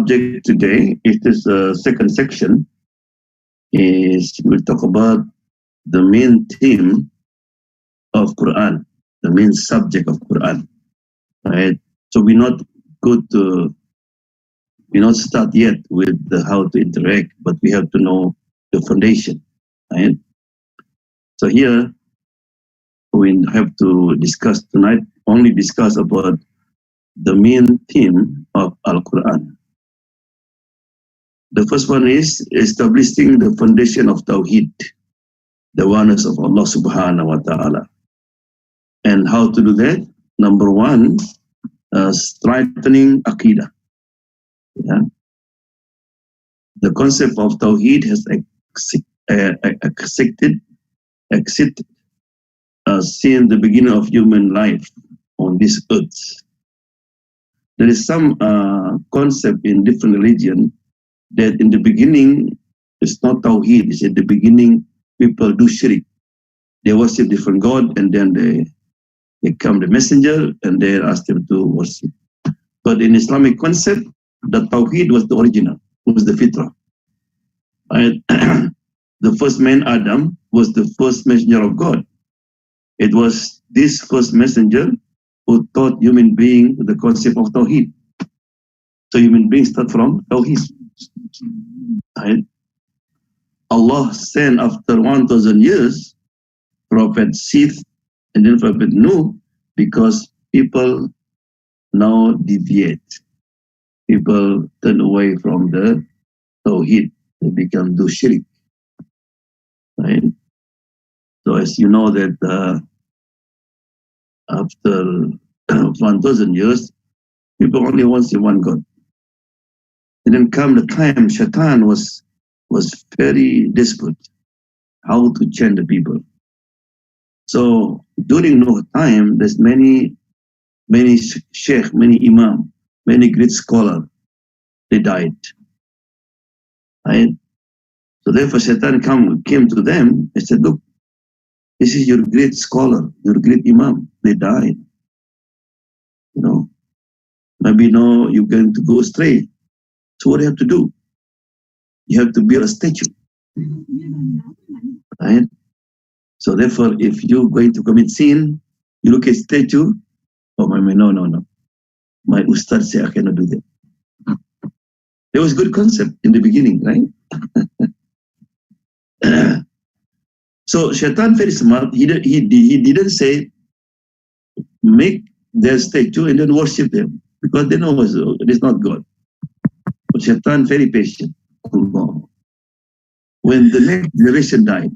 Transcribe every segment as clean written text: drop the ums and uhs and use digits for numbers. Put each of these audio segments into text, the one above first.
subject today, it is the second section, is we'll talk about the main theme of Quran, the main subject of Quran, right? So we not start yet with how to interact, but we have to know the foundation, right? So here we have to discuss tonight, only discuss about the main theme of Al-Quran. The first one is establishing the foundation of Tawheed, the oneness of Allah subhanahu wa ta'ala. And how to do that? Number one, strengthening Aqidah. Yeah? The concept of Tawheed has existed since the beginning of human life on this earth. There is some concept in different religion that in the beginning it's not Tawheed. It's at the beginning people do shirk. They worship different God, and then they come the messenger and they ask them to worship. But in Islamic concept, the Tawheed was the original, was the fitrah. Right? The first man, Adam, was the first messenger of God. It was this first messenger who taught human being the concept of Tawheed. So human beings start from Tawheed. Right? Allah sent after 1,000 years Prophet Sith and then Prophet Nuh, because people now deviate. People turn away from the Tawheed. They become do shirk. Right? So as you know that after 1,000 years, people only want to see one God. And then come the time Shaitan was very desperate how to change the people. So during no time, there's many sheikh, many imam, many great scholars, they died. Right? So therefore Shaitan came to them and said, look, this is your great scholar, your great imam, they died. You know, maybe now you're going to go astray. So what do you have to do? You have to build a statue. Right? So therefore, if you're going to commit sin, you look at statue, oh my man, no. My ustad say I cannot do that. There was good concept in the beginning, right? So Shaitan very smart. He didn't say make their statue and then worship them, because they know it is not God. But Shaitan very patient. When the next generation died,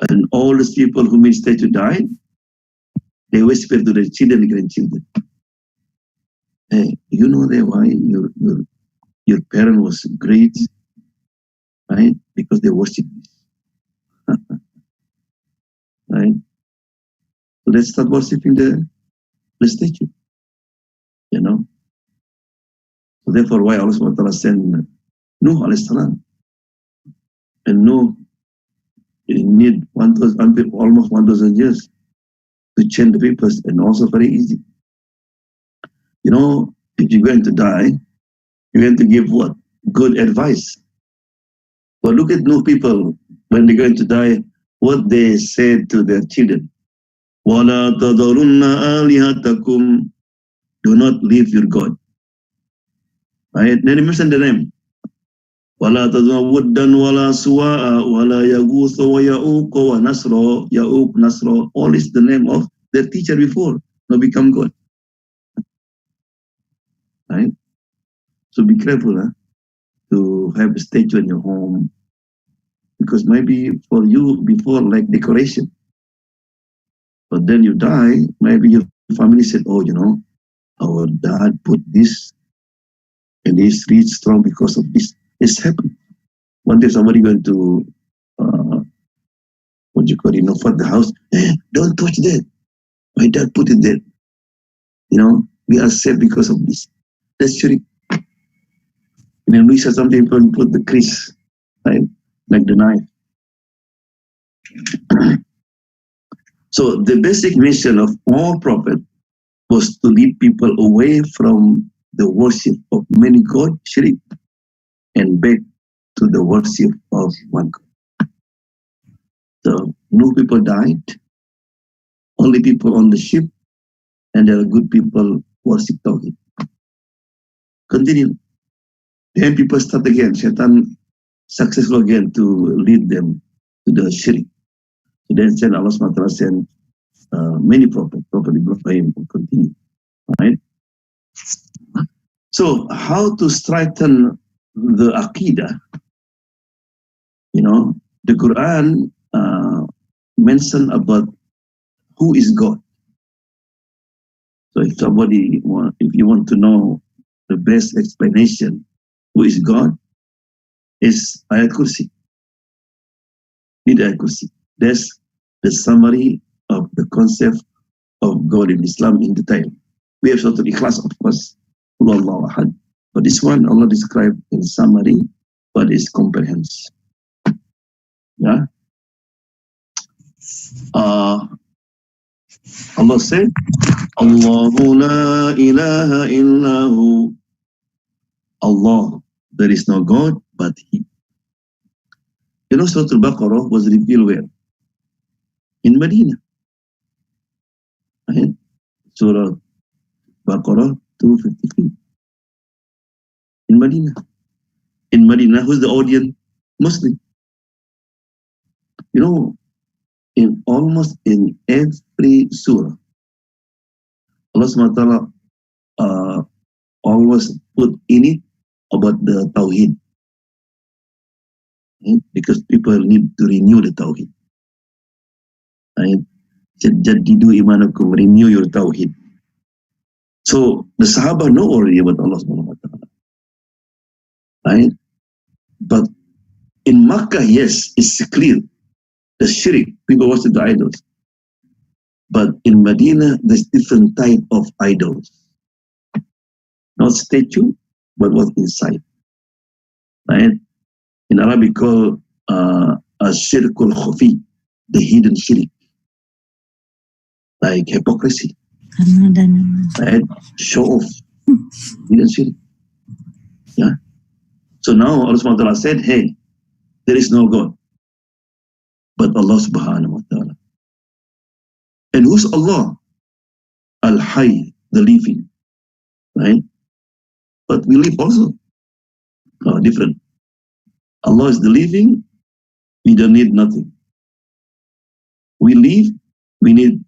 and all these people who made statue died, they whisper to their children and grandchildren, hey, you know that why your parent was great, right? Because they worship this. Right? So let's start worshiping the statue. You know? So therefore, why Allah subhanahu wa ta'ala sent Nuh alayhi salam. And Nuh need almost 1,000 years to change the papers, and also very easy. You know, if you're going to die, you're going to give what? Good advice. But look at Nuh people, when they're going to die, what they said to their children. وَلَا تَذَرُنَّ آلِهَتَكُمْ. Do not leave your God. Right? Then he mentioned the name. وَلَا تَذَرُنَّ وُدًّا وَلَا سُوَاءَ وَلَا يَغُوثَ وَيَعُوقَ وَنَسْرَ. Ya'uq, Nasra, all is the name of their teacher before. Now become God. Right? So be careful to have a statue in your home. Because maybe for you before like decoration. But then you die, maybe your family said, oh, you know, our dad put this and he's really strong because of this. It's happened. One day somebody going to, for the house. Don't touch that. My dad put it there. You know, we are safe because of this. That's shirk. And then we said some people put the crease, right? Like the knife. So the basic mission of all prophets was to lead people away from the worship of many gods, shirk. and back to the worship of one God. So no people died, only people on the ship, and there are good people worship Tawhid. Continue. Then people start again. Shaitan successful again to lead them to the shirk. So then said Allah SWT sent many prophets. Prophet Ibrahim will continue. Right? So how to strengthen the Aqidah? You know, the Quran mentioned about who is God. So if you want to know the best explanation, who is God, is Ayat Kursi. Read Ayat Kursi. That's the summary of the concept of God in Islam in detail. We have Surah Al-Ikhlas, of course, Allahu Ahad. But this one, Allah described in summary, but is comprehensive. Yeah. Allah said, Allahu la ilaha illahu. Allah, there is no God but He. You know, Surah Al-Baqarah was revealed where? In Medina. Right? Surah Baqarah 253. In Medina. In Medina, who's the audience? Muslim. You know, in almost in every surah, Allah SWT always put in it about the Tawheed. Right? Because people need to renew the Tawheed. Right? Jaddidu imanakum, renew your Tawheed. So the Sahaba know already about Allah SWT. Right? But in Makkah, yes, it's clear. The shirk, people worship the idols. But in Medina, there's different type of idols. Not statue, but what's inside. Right? In Arabic, called shirkul khafi, the hidden shirk. Like hypocrisy. Right? Show off. Hidden shirk. Yeah. So now Allah subhanahu wa ta'ala said, hey, there is no God but Allah subhanahu wa ta'ala. And who's Allah? Al-Hayy, the living. Right? But we live also. Different. Allah is the living, we don't need nothing. We live, we need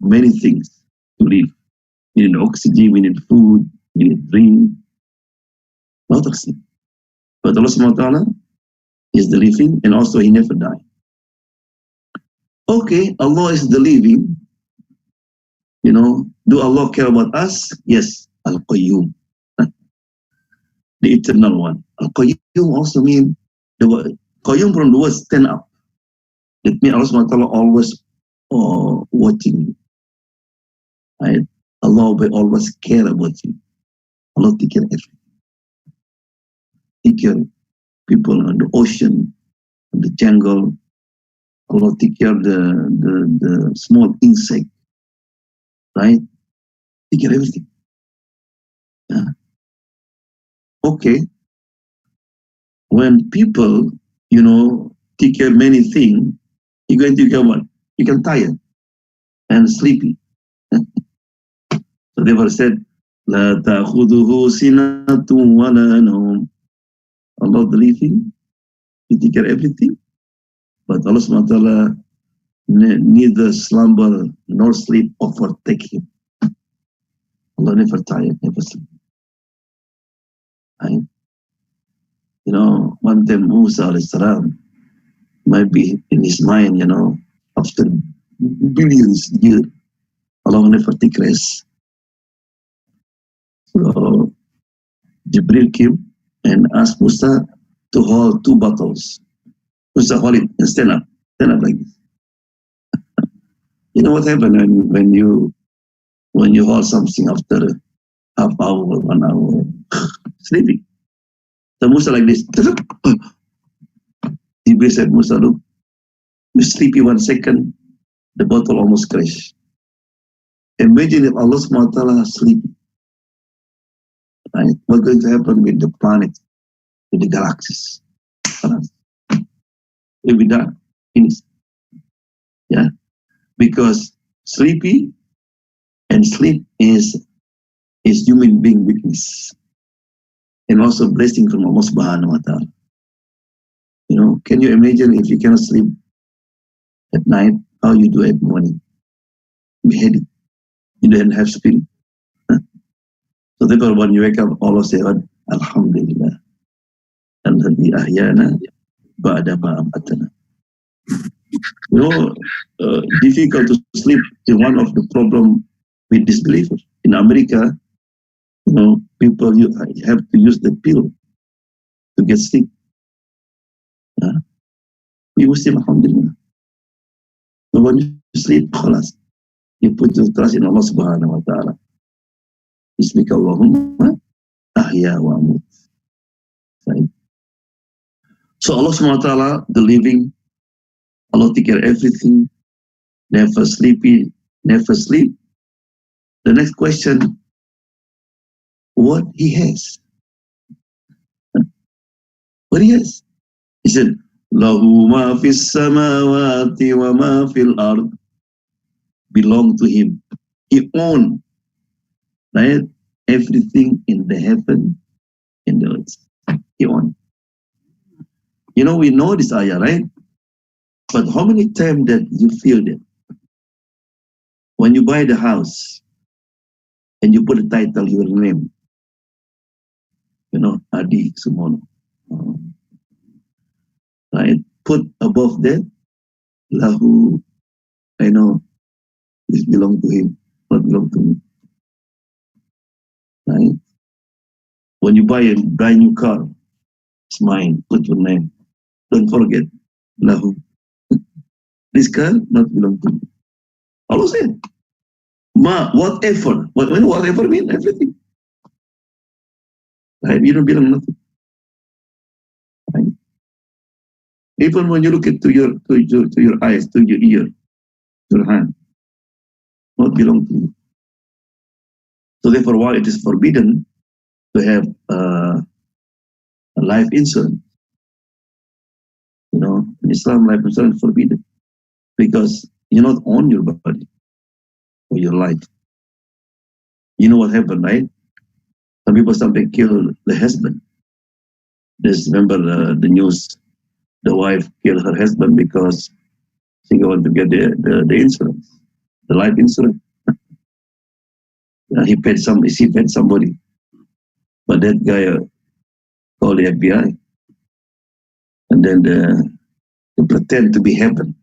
many things to live. We need oxygen, we need food, we need drink. Lot of things. But Allah subhanahu wa ta'ala is the living, and also He never died. Okay, Allah is the living. You know, do Allah care about us? Yes, Al-Qayyum, the eternal one. Al-Qayyum also means the word Qayyum from the word stand up. It means Allah subhanahu wa ta'ala always watching you. Right? Allah will always care about you. Allah take care of everything. Take care of people on the ocean, on the jungle. Allah take care of the small insect. Right? Take care of everything. Yeah. Okay. When people, you know, take care of many things, you're going to get what? You can tired and sleepy. So they were said, La ta'khuduhu sinatun wa la nawm. Allah the living, He take care of everything. But Allah subhanahu wa ta'ala neither slumber nor sleep overtake Him. Allah never tired, never sleep. Right? You know, one time Musa alayhi salam might be in his mind, you know, after billions of years, Allah never take rest. So Jibril came and asked Musa to hold two bottles. Musa, hold it and stand up like this. You know what happened when you hold something after half hour, 1 hour, sleeping. So Musa like this. Jibril said, Musa, look, you sleepy 1 second, the bottle almost crashed. Imagine if Allah subhanahu wa ta'ala sleepy. Right? What's going to happen with the planet? to the galaxies. We'll be done. Finished. Yeah. Because sleepy and sleep is human being weakness. And also blessing from Allah subhanahu wa ta'ala. You know, can you imagine if you cannot sleep at night, how you do at morning? Be heady. You don't have spirit. So therefore when you wake up, Allah say, Alhamdulillah. Alladhi ahyana ba'da ma amatana. You know, difficult to sleep is one of the problem with disbelievers. In America, you know, people you have to use the pill to get sleep. We Muslim, alhamdulillah. But when you sleep, khalas, you put your trust in Allah subhanahu wa ta'ala. Bismika Allahumma ahya wa amut. Right? So Allah subhanahu wa ta'ala, the living, Allah take care of everything, never sleepy, never sleep. The next question, what he has? What he has? He said, Lahu ma fis samawati wa ma fil ard, belong to him. He owns, right? Everything in the heaven and the earth. He owns. You know, we know this ayah, right? But how many times that you feel that? When you buy the house and you put a title, your name, you know, Adi Sumono. Right? Put above that, Lahu, I know, this belong to him, not belong to me. Right? When you buy a brand new car, it's mine, put your name. Don't forget, Lahu. This car not belong to me. Allah said, Ma, whatever. Whatever mean everything. Right? You don't belong nothing. Right? Even when you look at to your eyes, to your ear, your hand, not belong to you. So therefore, why it is forbidden to have a life insurance? You know, in Islam, life insurance is forbidden because you not own your body or your life. You know what happened, right? Some people sometimes kill the husband. Just remember the news. The wife killed her husband because she wanted to get the insurance, the life insurance. She paid somebody, but that guy called the FBI, and then they pretend to be heaven.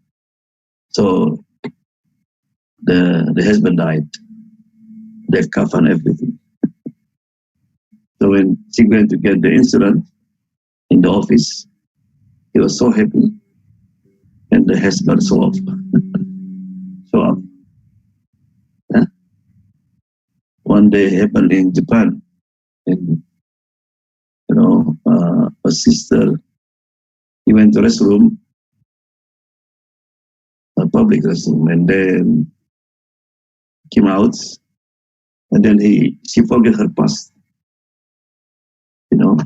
So the husband died. They covered everything. So when she went to get the insurance in the office, he was so happy, and the husband so off. Yeah? One day happened in Japan, and you know, a sister, he went to restroom, a public restroom, and then came out, and then she forget her pass, you know,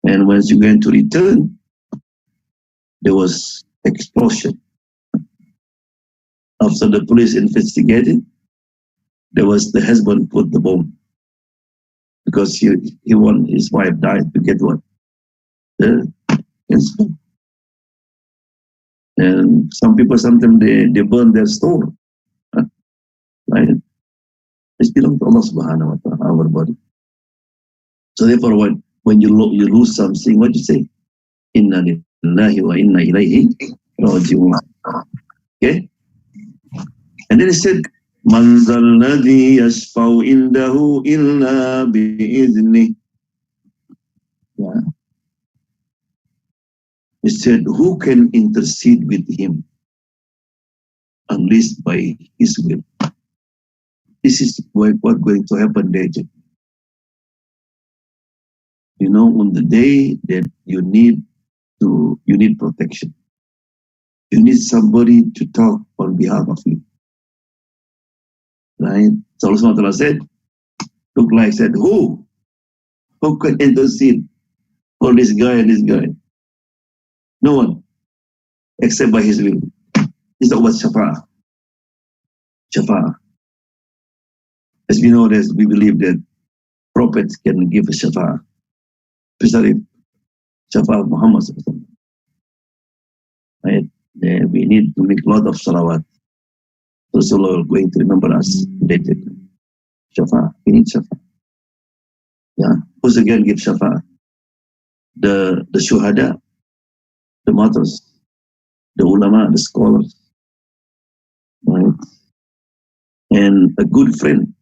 and when she went to return, there was explosion. After the police investigated, there was the husband put the bomb because he want his wife died to get what? The incident. And some people sometimes they burn their store. Right? It belongs to Allah subhanahu wa ta'ala, our body. So therefore when you lose something, what do you say? Inna lillahi wa inna ilayhi raji'un. Okay? And then he said, Man zalladhi yashfa'u indahu illa bi'idhnih. Yeah. He said, who can intercede with him unless by his will? This is what's going to happen there. You know, on the day that you need protection. You need somebody to talk on behalf of you. Right? So Allah subhanahu wa ta'ala said, who can intercede for this guy and this guy. No one, except by his will. It's not about shafa'ah. Shafa'ah. As we know this, we believe that prophets can give a shafa'ah. Especially shafa'ah of Muhammad. Right? We need to make a lot of salawat. Rasulullah is going to remember us later. Shafa'ah. We need shafa'ah. Yeah. Who's again give shafa'ah? The shuhada, the martyrs, the ulama, the scholars. Right? And a good friend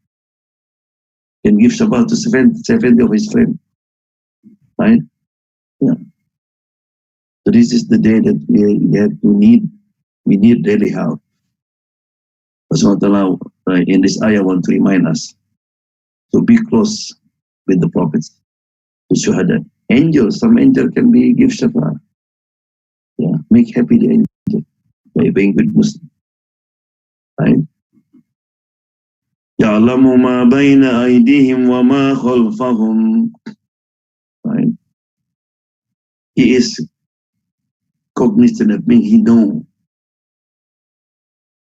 can give shafa'ah to 70 of his friends. Right? Yeah. So this is the day that we need daily help. Allah in this ayah want to remind us to be close with the prophets, the shuhada. Angels, some angel can give shafa'ah. Yeah, make happy the angel by being good Muslim. Right? يَعْلَمُ مَا بَيْنَ أَيْدِيهِمْ وَمَا خَلْفَهُمْ. Right? He is cognizant of me. He knows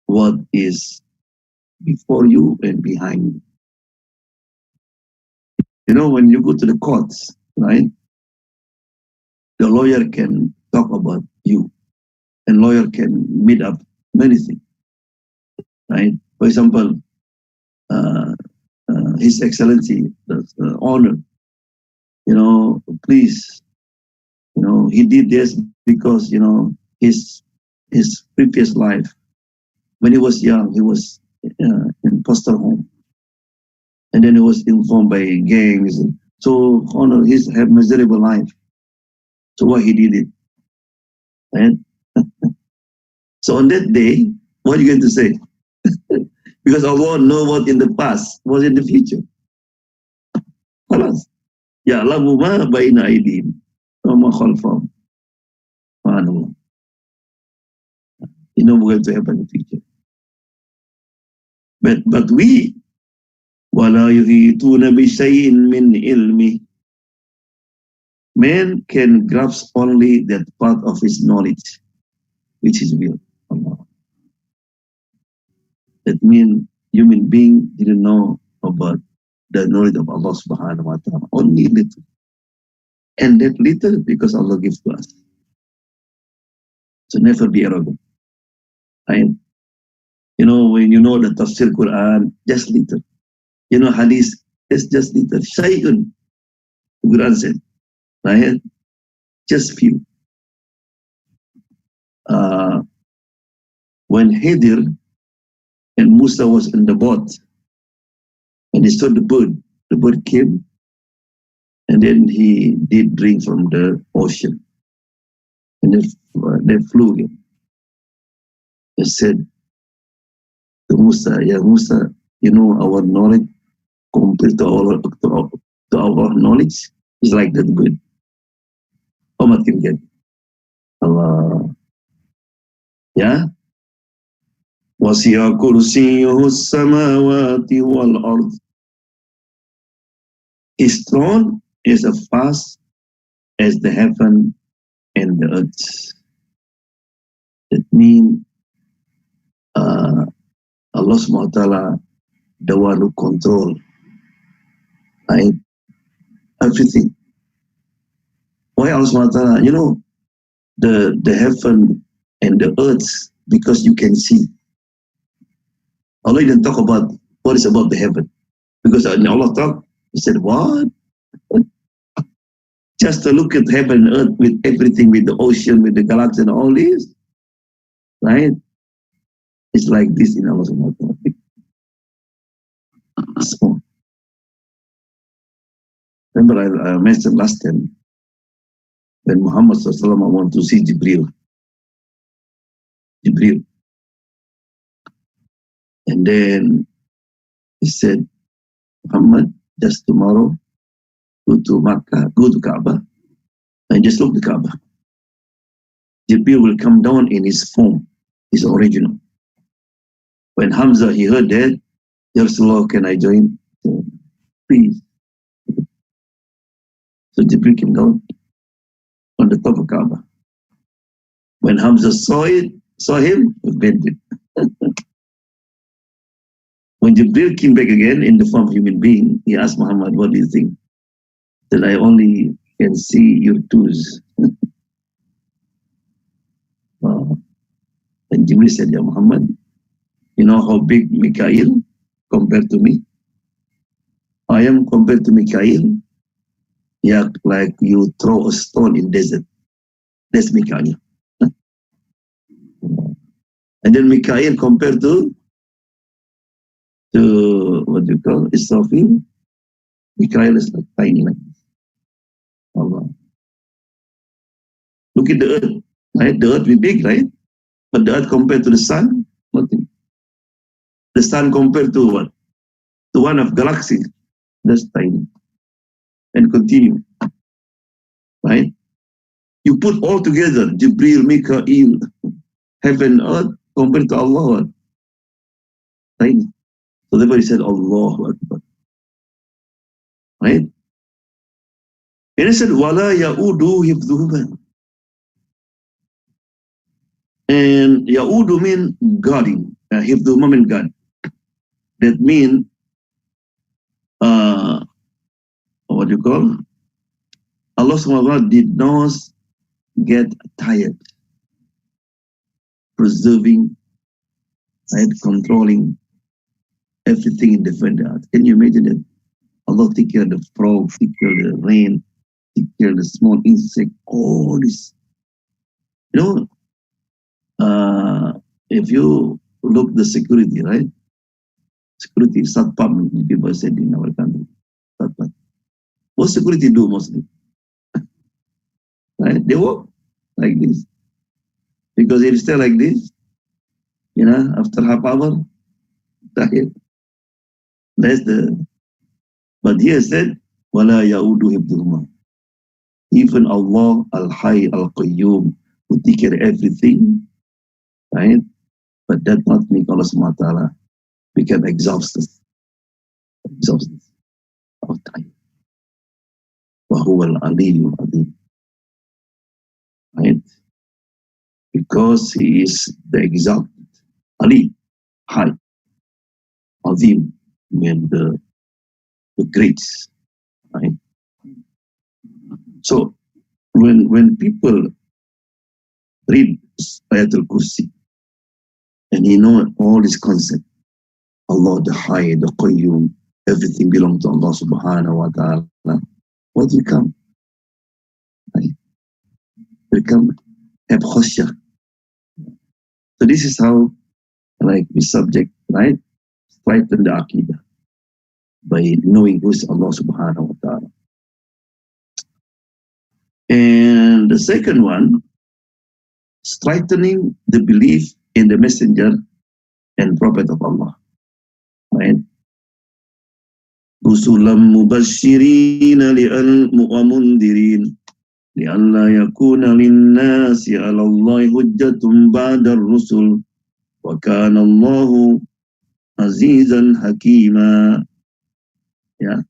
what is before you and behind you. You know, when you go to the courts, right, the lawyer can talk about you, and lawyer can meet up many things, right? For example, His Excellency, the honor, please, he did this because, his previous life, when he was young, he was in foster home. And then he was informed by gangs. So, honor, he's had miserable life. So why he did it? Right? So on that day, what are you going to say? Because Allah knows what in the past, what in the future. Khalas. Ya'lamu ma baina aydihim wa ma khalfahum. Subhanallah. You know what's going to happen in the future. But we, وَلَا يُحِيطُونَ بِشَيْءٍ مِّنْ عِلْمِهِ. Man can grasp only that part of his knowledge, which is will. Allah. That means human being didn't know about the knowledge of Allah subhanahu wa ta'ala. Only little. And that little because Allah gives to us. So never be arrogant. Right? When you know the tafsir Quran, just little. Hadith, it's just little. Shay'un. The Quran said. Right? Just few. When Hidir and Musa was in the boat, and he saw the bird came, and then he did drink from the ocean. And they flew again. He said to Musa, "Yeah, Musa, our knowledge compared to our knowledge is like that bird. How much can get?" Allah. Yeah? وَسِعَ كُرْسِيُّهُ السَّمَاوَاتِ وَالْأَرْضِ. His throne is as vast as the heaven and the earth. That means Allah subhanahu wa ta'ala, the one who control, right? Everything. Why Allah subhanahu wa ta'ala? The heaven and the earth, because you can see. Allah didn't talk about what is above the heaven. Because Allah talked, He said, what? Just to look at heaven and earth with everything, with the ocean, with the galaxy and all this, right? It's like this in Allah subhanahu wa ta'ala. Small. Remember I mentioned last time, when Muhammad sallallahu alaihi wasallam wanted to see Jibril. And then he said, Muhammad, just tomorrow, go to Makkah, go to Kaaba, and just look at the Kaaba. Jibril will come down in his form, his original. When Hamza, he heard that, Ya Rasulullah, can I join? Please. So Jibril came down. on the top of Kaaba. When Hamza saw him, he bent it. When Jibril came back again in the form of human being, he asked Muhammad, what do you think? That I only can see your toes. And Jibril said, Ya Muhammad, you know how big Mikael compared to me? I am compared to Mikael. Yeah, like you throw a stone in desert. That's Mikael. And then Mikael compared to what do you call Israfil. Mikael is like tiny like this. Allah. Look at the earth, right? The earth is big, right? But the earth compared to the sun, nothing. The sun compared to what? To one of galaxies, that's tiny. And continue, right? You put all together, Jibril, Mikael, heaven, earth, compared to Allah, right? So therefore he said, Allahu Akbar, right? And he said, Wala ya'udu hifdhuhuma. And ya'udu mean guarding, hifdhuhuma mean guard. That means, what do you call? Allah SWT did not get tired preserving, right, controlling everything in the earth. Can you imagine it? Allah take care of the frog, take care of the rain, take care of the small insect, all this. You know, if you look the security, right? Security, Satpam, people said in our country. Satpam. What security do mostly? Right? They walk like this. Because if you stay like this, you know, after half hour, tired. That's the, but here said, Wala ya'udu hibduhuma. Even Allah, Al-Hayy, Al-Qayyum, who take care of everything, right? But that not make Allah SWT become exhausted of time. Wahuwa al-Aliyyu Azim. Right? Because he is the exalted, Ali, high, Azim, and the great, right? So when people read Ayatul Kursi and you know all this concept, Allah the High, the Qayyum, everything belongs to Allah Subhanahu wa Ta'ala, what will come? Right? Will come have khashya. So this is how, like, we subject, right? Strengthen the Aqidah by knowing who is Allah Subhanahu wa Ta'ala. And the second one, strengthening the belief in the messenger and prophet of Allah. Right? Rusulam mubashirin wa mundirin li'alla yakuna linnasi 'ala Allahi hujjatun ba'da ar-rusul wa kana Allahu azizan hakima. Yeah.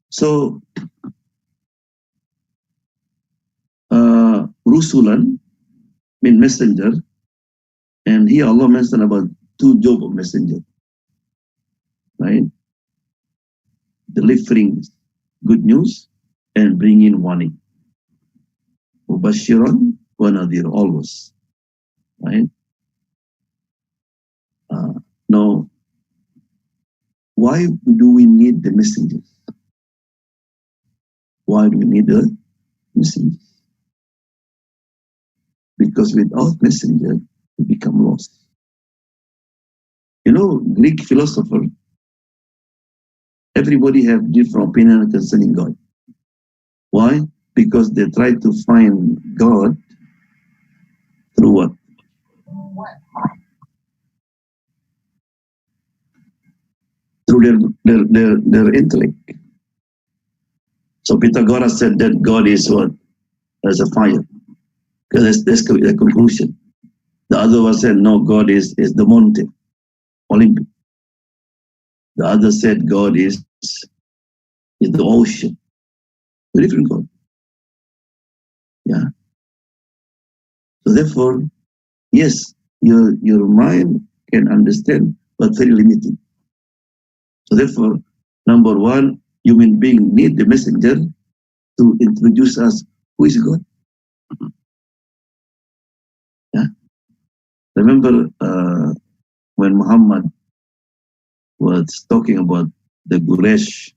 So Rusulan mean messenger, and here Allah mentioned about two jobs of messenger, right? Delivering good news and bringing warning. Mubashiran wa nadhir, always, right? Now, why do we need the messengers? Why do we need the messengers? Because without messenger, we become lost. You know, Greek philosopher, everybody have different opinion concerning God. Why? Because they try to find God through what? Through their intellect. So Pythagoras said that God is what? As a fire. Because that's the conclusion. The other one said, no, God is the mountain, Olympic. The other said God is the ocean, a different God. Yeah. So therefore, yes, your mind can understand, but very limited. So therefore, number one, human being need the messenger to introduce us who is God. Yeah. Remember when Muhammad was talking about the Quraysh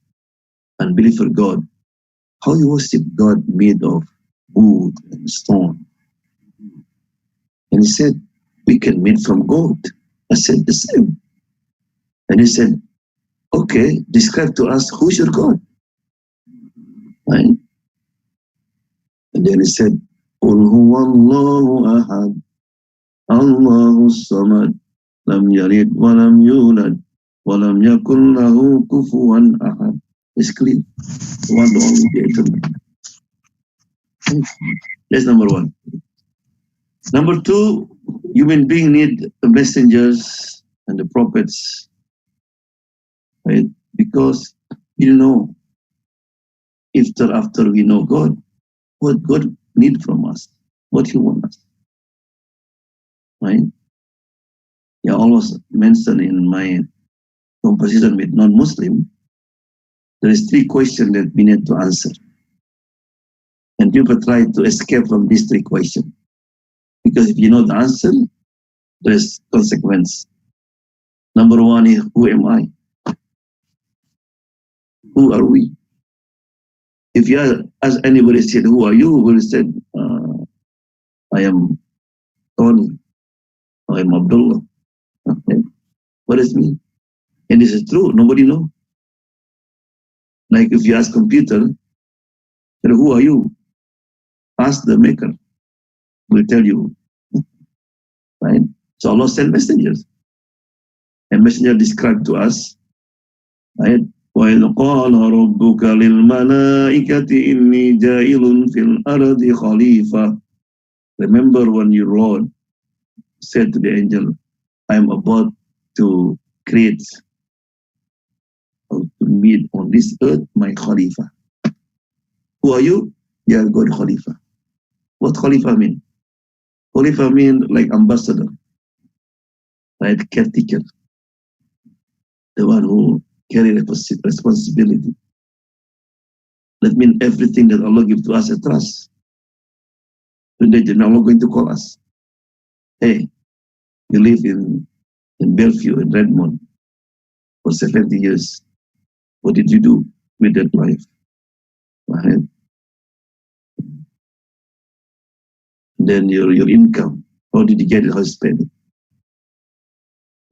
unbeliever God, how you worship God made of wood and stone. And he said, we can make from gold. I said the same. And he said, okay, describe to us who's your God. Right? And then he said, قُلْ هُوَ اللَّهُ أَحَدٌ اللَّهُ الصَّمَدُ لَمْ يَلِدْ وَلَمْ يُولَدْ وَلَمْ يَكُنْ لَهُ كُفُوًا أَحَدٌ. It's clear. The one, the only, the eternal. That's number one. Number two, human being need the messengers and the prophets, right? Because you know, if after we know God, what God need from us, what He wants us, right? Yeah, almost mentioned in my conversation with non-Muslim, there is three questions that we need to answer, and people try to escape from these three questions because if you know the answer, there is consequence. Number one is, who am I? Who are we? If you ask anybody said, who are you? Will said, I am Tony. I am Abdullah. Okay. What does it mean? And this is true. Nobody knows. Like if you ask computer, who are you? Ask the maker. Will tell you. Right? So Allah sent messengers. And messenger described to us, right? وَإِذْ قَالَ رَبُّكَ لِلْمَلَائِكَةِ إِنِّي جَائِلٌ فِي الْأَرْضِ خَلِيفَةً. Remember when you wrote, said to the angel, I am about to create or to meet on this earth my Khalifa. Who are you? You are God Khalifa. What Khalifa mean? Khalifa mean like ambassador, right? Caretaker, the one who carry responsibility. That means everything that Allah gives to us a trust. Today they're not going to call us. Hey, you live in Bellevue, in Redmond, for 70 years. What did you do with that life? Right? Then your income, how did you get it? How you spend it?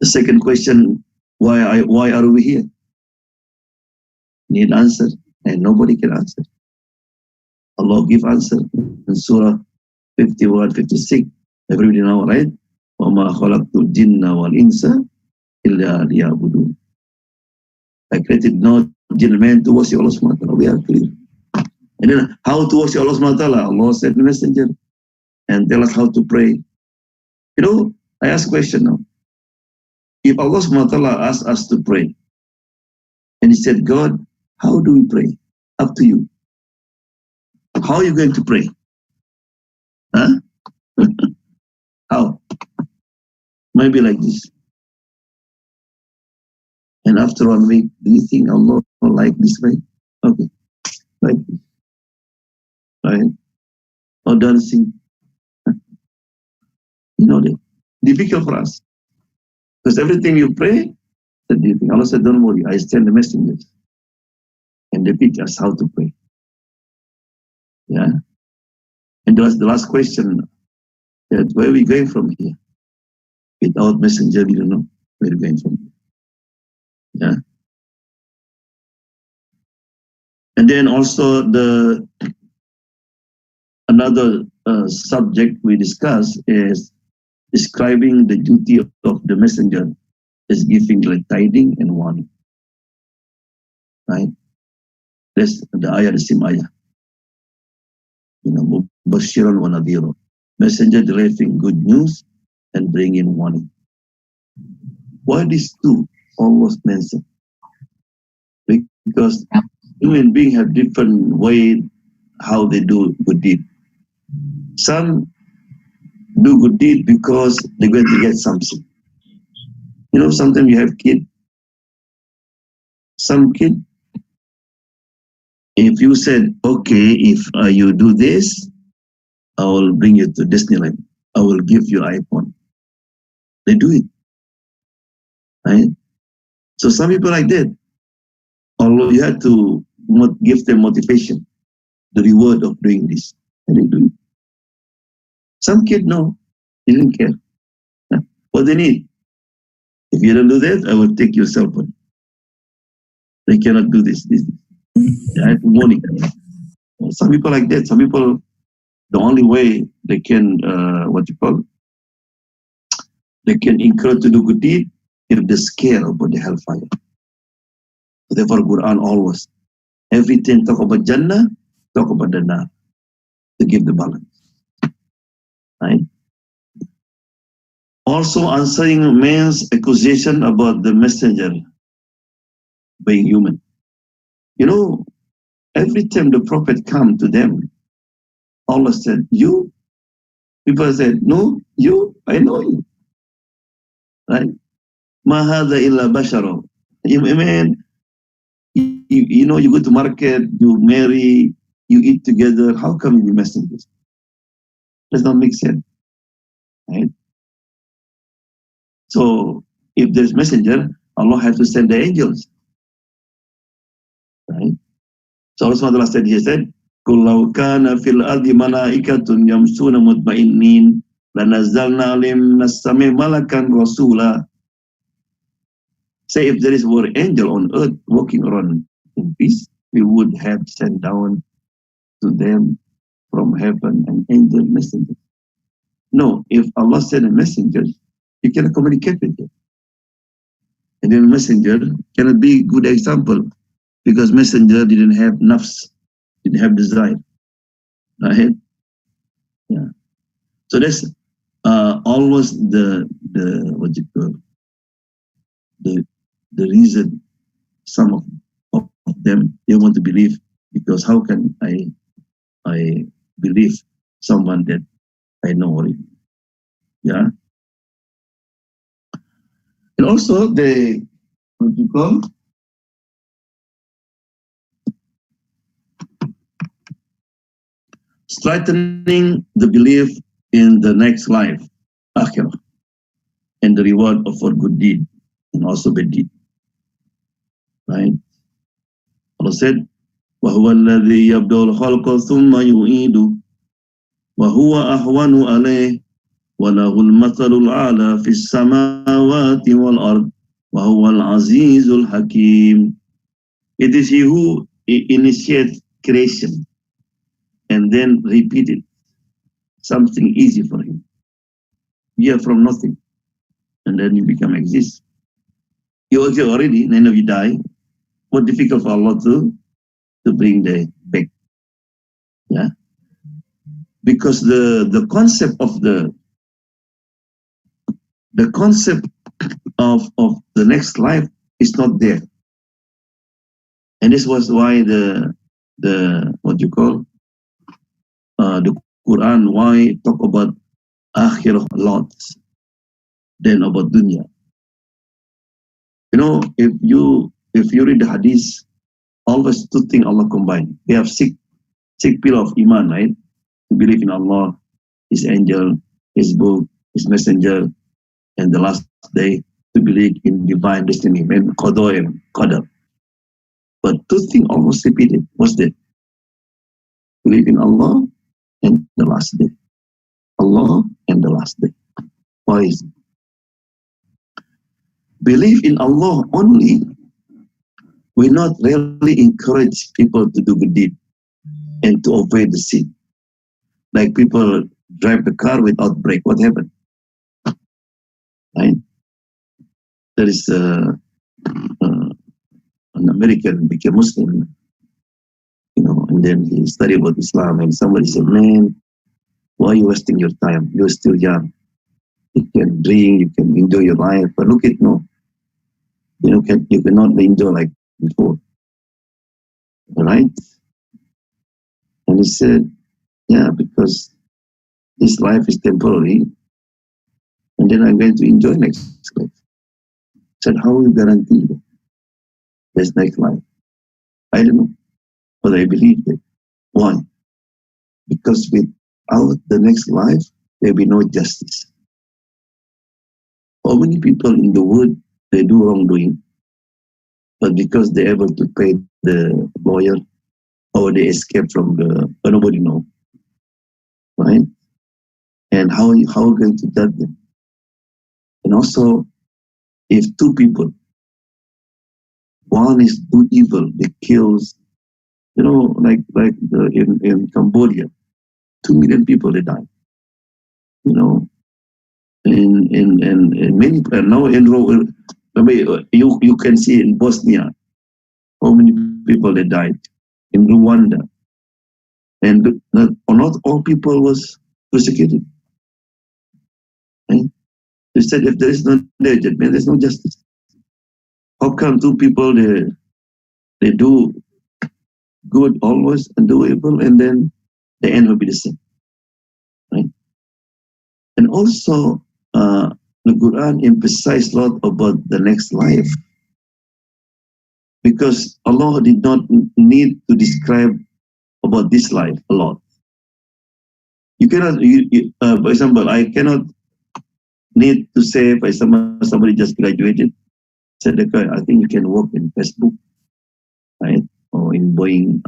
The second question, why are we here? Need answer, and nobody can answer. Allah give answer in Surah 51, 56. Everybody know, right? وَمَا خَلَقْتُ الْجِنَّ وَالْإِنسَ إِلَّا لِيَعْبُدُونَ. I created no jinn and man to worship Allah subhanahu wa ta'ala. We are clear. And then how to worship Allah subhanahu wa ta'ala? Allah sent the messenger and tell us how to pray. You know, I ask question now. If Allah subhanahu wa ta'ala asked us to pray, and He said, God, how do we pray? Up to you. How are you going to pray? Huh? How? Maybe like this. And after 1 week, do you think Allah will like this way? Okay. Like this. Right? Or dancing. You know, difficult for us. Because everything you pray, Allah said, don't worry, I send the messengers. And they teach us how to pray. Yeah. And that was the last question. That where are we going from here? Without messenger, we don't know where we're going from here. Yeah. And then also another subject we discuss is describing the duty of the messenger as giving like tiding and warning. Right? That's the ayah, the same ayah. You know, Bashiran wa Nadhira. Messenger delivering good news and bringing warning. Why these two almost mentioned? Because human beings have different way how they do good deed. Some do good deed because they're going to get something. You know, sometimes you have kids. Some kid, if you said, okay, if you do this, I will bring you to Disneyland. I will give you iPhone. They do it, right? So some people like that, although you have to give them motivation, the reward of doing this, and they do it. Some kid, no, they didn't care. What they need. If you don't do that, I will take your cell phone. They cannot do this. I have warning. Some people like that. Some people, the only way they can, they can encourage to do good deed if they're scared about the hellfire. Therefore, Quran always, everything talk about Jannah, talk about the Nar, to give the balance. Right? Also answering man's accusation about the messenger being human. You know, every time the prophet come to them, Allah said, you? People said, no, you, I know you. Right? Ma hadha illa bashara. You know, you go to market, you marry, you eat together. How come you be messengers? Does not make sense. Right? So if there's messenger, Allah has to send the angels. Right? So Allah SWT said, He said, Kullau kana fil ardi malaikatun yamsuna mutmainnin lanazzalna alim nasami malakan rasula. Say if there is one angel on earth walking around in peace, we would have sent down to them from heaven an angel messenger. No, if Allah sent a messenger, you cannot communicate with them. And then messenger cannot be a good example because messenger didn't have nafs, didn't have desire. Right? Yeah. So that's always the what you call the reason some of them they want to believe, because how can I believe someone that I know already? Yeah. And also the what you call strengthening the belief in the next life, akhirah, and the reward of for good deed and also bad deed. Right? Allah said, وَهُوَ الَّذِي يَبْدَأُ الْخَلْقَ ثُمَّ يُعِيدُ وَهُوَ أَهْوَنُ عَلَيْهِ وَلَهُ الْمَثَلُ الْأَعْلَى فِي السَّمَاوَاتِ وَالْأَرْضِ وَهُوَ الْعَزِيزُ الْحَكِيمُ. It is He who initiates creation and then repeat it. Something easy for Him. We are from nothing, and then you become exist. You okay already, then you die. What difficult for Allah to bring the back? Yeah, because the concept of the concept of the next life is not there, and this was why the what you call the Quran, why talk about akhirah a lot than about dunya. You know, if you read the hadith, always two things Allah combined. We have six pillar of iman, right? To believe in Allah, His angel, His book, His messenger, and the last day to believe in divine destiny, and qadar and qadar. But two things almost repeated. What's that? Believe in Allah and the last day. Allah and the last day. Why is it? Believe in Allah only will not really encourage people to do good deed and to avoid the sin. Like people drive the car without brake. What happened? Right? There is an American became Muslim, you know, and then he studied about Islam, and somebody said, "Man, why are you wasting your time? You're still young. You can drink, you can enjoy your life, but look at no, you cannot enjoy like before, right?" And he said, yeah, because this life is temporary, and then I'm going to enjoy next life. I said, how will you guarantee that there's next life? I don't know, but I believe that. Why? Because without the next life, there will be no justice. How many people in the world, they do wrongdoing, but because they're able to pay the lawyer, or they escape from nobody knows, right? And how are you going to judge them? And also, if two people, one is do evil, they kills, in Cambodia, 2 million people, they died. In many, now you can see in Bosnia, how many people they died. In Rwanda, and not all people was persecuted. Right? They said if there is no judgment, there's no justice. How come two people they do good always and do evil, and then the end will be the same? Right? And also, the Quran emphasized a lot about the next life, because Allah did not need to describe about this life a lot. You cannot, for example, I cannot need to say, for example, somebody just graduated, said, okay, I think you can work in Facebook, right, or in Boeing,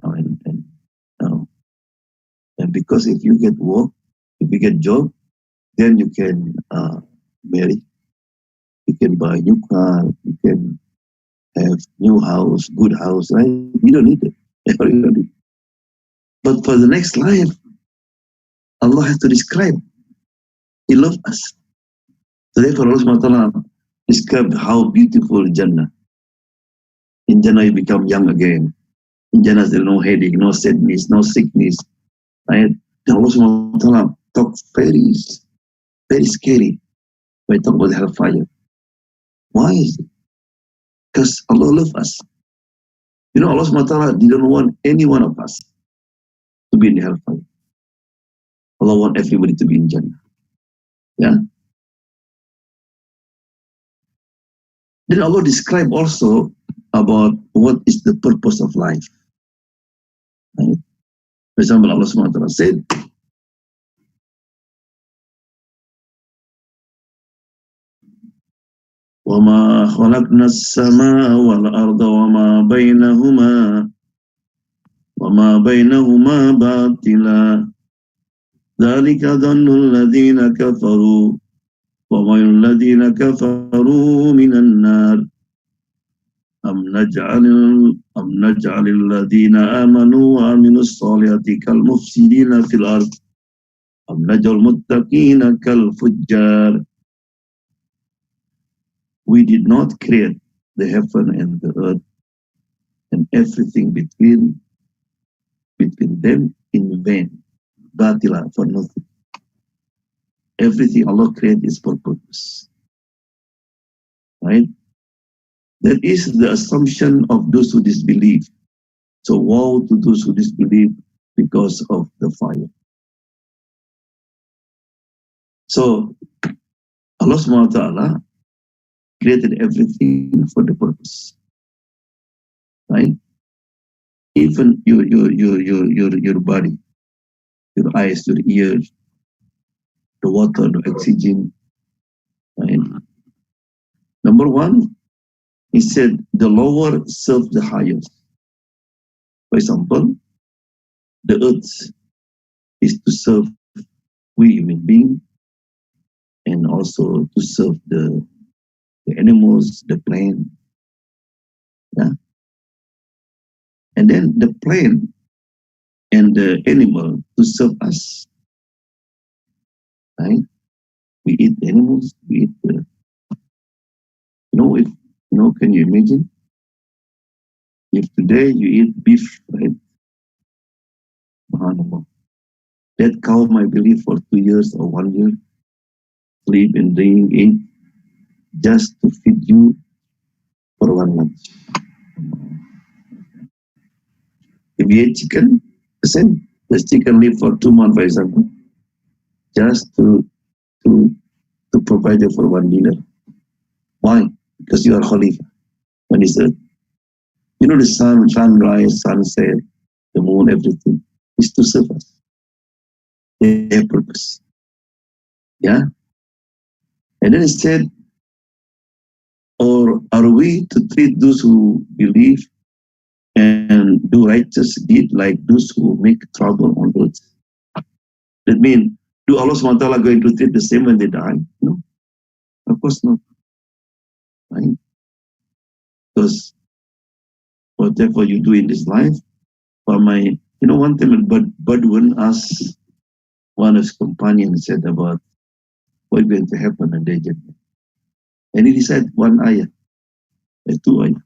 and because if you get work, if you get job, then you can marry, you can buy a new car, you can have new house, good house, right? You don't need it. But for the next life, Allah has to describe. He loves us. So therefore, Allah SWT described how beautiful Jannah. In Jannah, you become young again. In Jannah, there's no headache, no sadness, no sickness. Right? And Allah SWT talks very, very scary when he talks about hellfire. Why is it? Because Allah loves us. Allah SWT didn't want any one of us to be in the hellfire. Allah wants everybody to be in Jannah. Yeah. Then Allah described also about what is the purpose of life. Right? For example, Allah SWT said, وَمَا خَلَقْنَا السَّمَاءَ وَالْأَرْضَ وَمَا بَيْنَهُمَا بَاطِلًا ذَلِكَ ظَنُّ الَّذِينَ كَفَرُوا وَمَا الَّذِينَ كَفَرُوا مِنَ النَّارِ أَمْ نَجْعَلِ الَّذِينَ آمَنُوا وَعَمِلُوا الصَّالِحَاتِ كَالْمُفْسِدِينَ فِي الْأَرْضِ أَمْ نَجْعَلِ الْمُتَّقِينَ كَالْفُجَّارِ. We did not create the heaven and the earth and everything between them in vain, batila, for nothing. Everything Allah created is for purpose. Right? That is the assumption of those who disbelieve. So woe to those who disbelieve because of the fire. So Allah SWT created everything for the purpose. Right? Even your body, your eyes, your ears, the water, the oxygen. Right? Number one, he said the lower serves the highest. For example, the earth is to serve we human beings, and also to serve the animals, the plant. Yeah? And then the plant and the animal to serve us. Right? We eat animals, we eat can you imagine? If today you eat beef, right? Subhanallah. That cow might be live for 2 years or 1 year, sleep and drink, eat, just to feed you for one lunch. If you eat chicken, the same. The chicken live for 2 months, for example, just to provide you for one dinner. Why? Because you are Khalifa on this earth. You know the sun, sunrise, sunset, the moon, everything is to serve us. They have purpose. Yeah? And then it said, or are we to treat those who believe and do righteous deed like those who make trouble on earth? That means, do Allah SWT going to treat the same when they die? No, of course not. Right? Because whatever you do in this life, one time Badwan asked one of his companions, said about what's going to happen on the day. And he said one ayah, two ayah.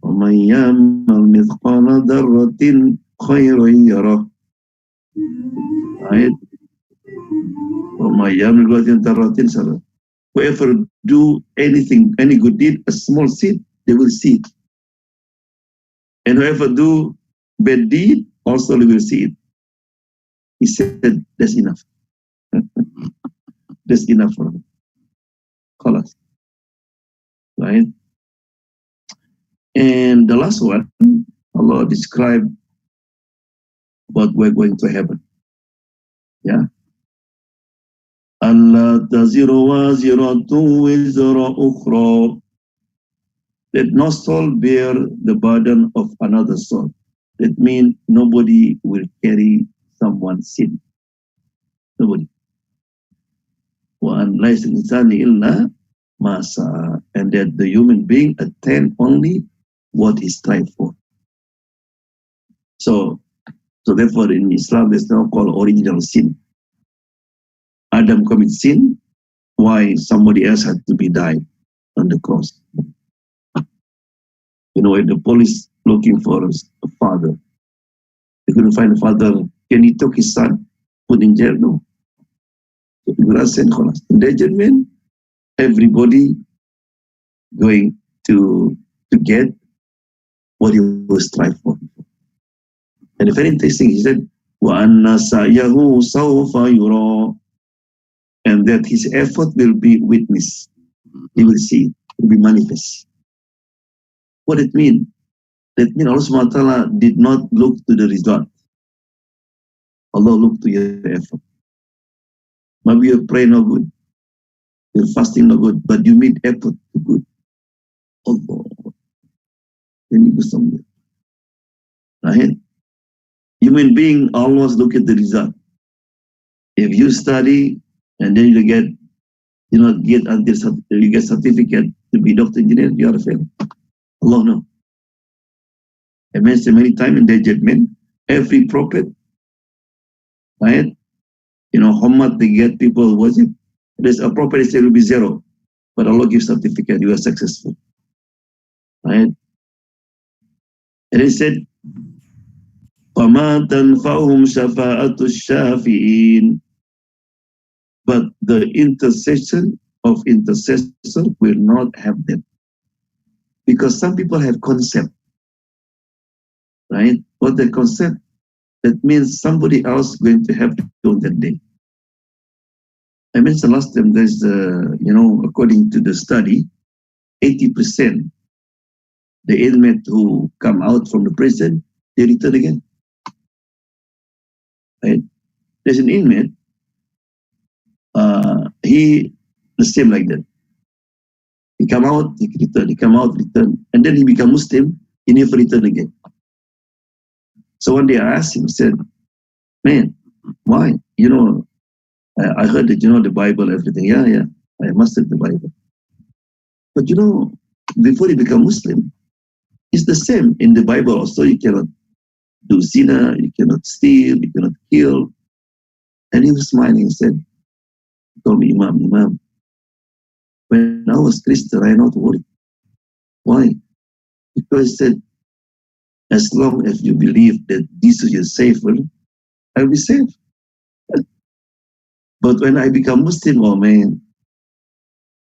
وَمَنْ يَعْمَلْ مِثْقَالَ ذَرَّةٍ خَيْرًا يَرَهُ. Right? وَمَنْ يَعْمَلْ مِثْقَالَ ذَرَّةٍ خَيْرًا. Whoever do anything, any good deed, a small seed, they will see it. And whoever do bad deed, also they will see it. He said, that's enough. That's enough for them. Call us. Right? And the last one, Allah described what we're going to heaven. Yeah. Allah taziru waziratu wizra ukhra. Let no soul bear the burden of another soul. That means nobody will carry someone's sin. Nobody. وَأَنْ لَيْسَ الْإِنسَانِ إِلَّا مَا سَعَى. And that the human being attain only what he strive for. So therefore in Islam there's now called original sin. Adam commits sin, why somebody else had to be died on the cross. You know, when the police looking for a father, they couldn't find a father, can he took his son, put in jail? No. In the judgment, everybody going to get what he was striving for. And very interesting, he said, وَأَنَّ سَعْيَهُ سَوْفَ يُرَى. And that his effort will be witnessed. He will see it, will be manifest. What it means? That means Allah SWT did not look to the result. Allah looked to your effort. Maybe you pray no good, you're fasting no good, but you made effort to good. Allah, then you do something. Right? Human being always look at the result. If you study and then you get until you get certificate to be doctor engineer, you are a failure. Allah no. I mentioned many times in the judgment, every prophet, right? Muhammad, they get people worship. There's a prophet, it will be 0. But Allah gives certificate, you are successful. Right? And he said, وَمَا تَنْفَعُهُمْ شَفَاءَةُ الشَّافِئِينَ. But the intercession of intercessor will not have them. Because some people have concept. Right? What the concept? That means somebody else going to have to go on that day. I mentioned last time, there's, according to the study, 80% the inmate who come out from the prison, they return again. Right? There's an inmate, he the same like that. He come out, he return, he come out, return, and then he become Muslim, he never return again. So one day I asked him, said, man, why? I heard that the Bible, everything. Yeah, I mastered the Bible. But before you become Muslim, it's the same in the Bible also. You cannot do zina, you cannot steal, you cannot kill. And he was smiling and said, he told me, Imam, when I was Christian, I not worried. Why? Because he said, as long as you believe that this is your safer, I'll be safe. But when I become Muslim, oh man,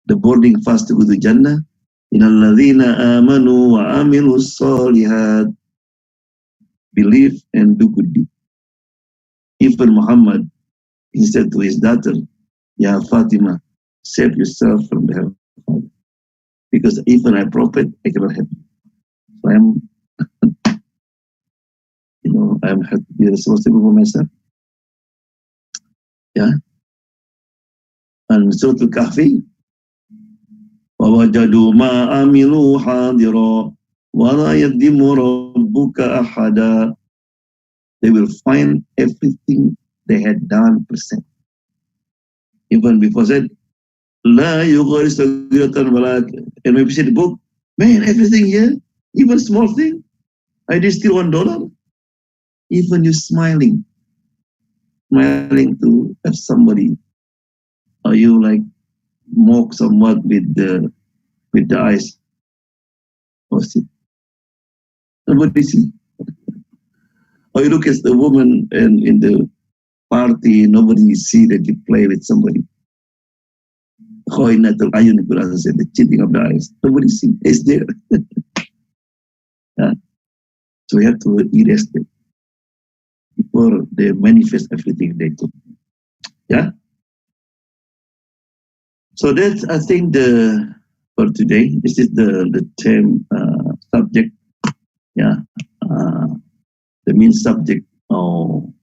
the boarding fast to go to Jannah, Innalladhina amanu wa amilu salihat. Believe and do good deed. Even Muhammad, he said to his daughter, Ya Fatima, save yourself from the hellfire. Because even a prophet, I cannot help you. So I'm have to be responsible for myself. Yeah. And Surah Al-Kahfi, وَوَجَدُوا مَا عَمِلُوا حَاضِرًا وَلَا يَظْلِمُ رَبُّكَ أَحَدًا. They will find everything they had done percent. Even before said, La yughari saghiratan wala. And maybe said the book, man, everything here, even small thing, I did still $1. Even you smiling to have somebody, or you like mock somewhat with the eyes. Or see. Nobody see. Or you look at the woman and in the party, nobody see that you play with somebody. The cheating of the eyes. Nobody see. It's there. Yeah. So we have to erase them before they manifest everything they do. Yeah. So that's, I think, for today. This is the term subject. Yeah. The main subject of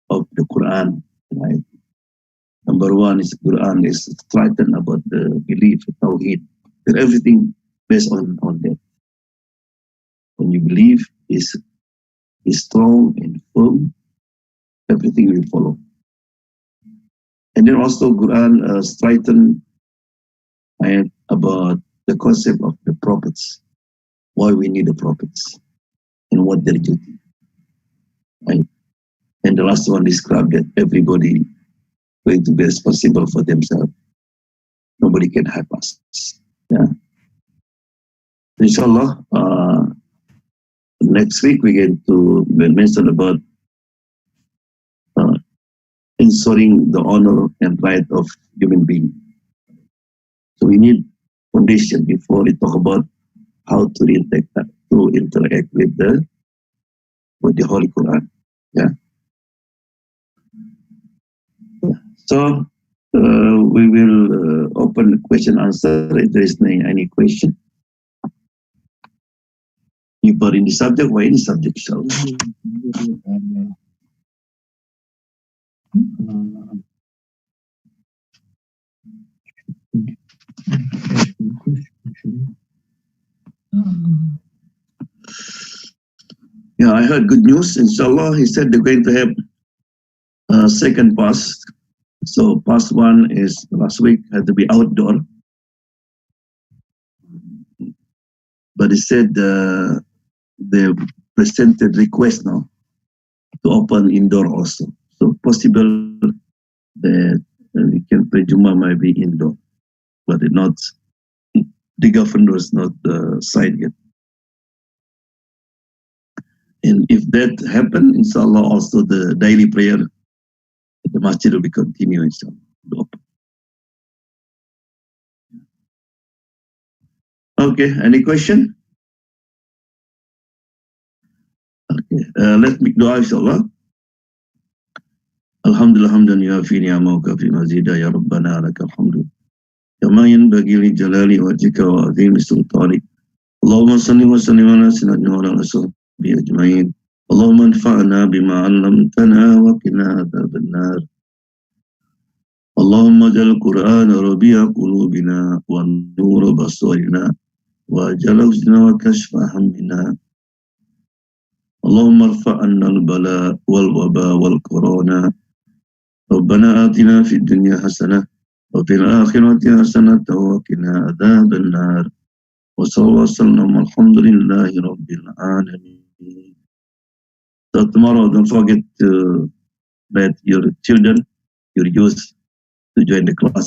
the Quran. Right. Number one is Quran is frightened about the belief, Tawheed, that everything based on that. When you believe is strong and firm, everything will follow. And then also Quran frightened about the concept of the prophets, why we need the prophets, and what their duty. Right? And the last one described that everybody going to be responsible for themselves. Nobody can help us. Yeah. Inshallah, next week we get to mention about ensuring the honor and right of human being. So we need foundation before we talk about how to interact with the Holy Quran. Yeah. So we will open the question answer if there is any question. You put in the subject or any subject, so. Yeah, I heard good news. Inshallah, he said they're going to have a second pass. So pass one is last week had to be outdoor, but he said they presented request now to open indoor also. So possible that we can pray Jummah might be indoor, but it not the governor is not signed yet. And if that happen, inshallah, also the daily prayer at the masjid will be continued, inshallah. Okay, any question? Okay, let's make dua, inshallah. Alhamdulillah hamdan yuafi ni'amahu fi mazida ya rabbana lakal hamdu. Kama yanbaghi li jalali wajhika wa azimi sultanik. Allahumma salli wa sallim ala sayyidina wa ala sahbihi ajma'in. Allahumma anfa'na bima 'allamtana wa qina adhaban nar. Allahumma jal Qur'ana rabi'a qulubina wa nura basarina wa jalawzina wa kashfa hammina. Allahumma arfa'anna al-bala wal waba wal corona. Rabbana atina fid dunya hasanah wa fil akhirati hasanah wa qina adhaban nar. Wa sallallahu alhamdulillahi rabbil alamin. So tomorrow, don't forget to let your children, your youth, to join the class.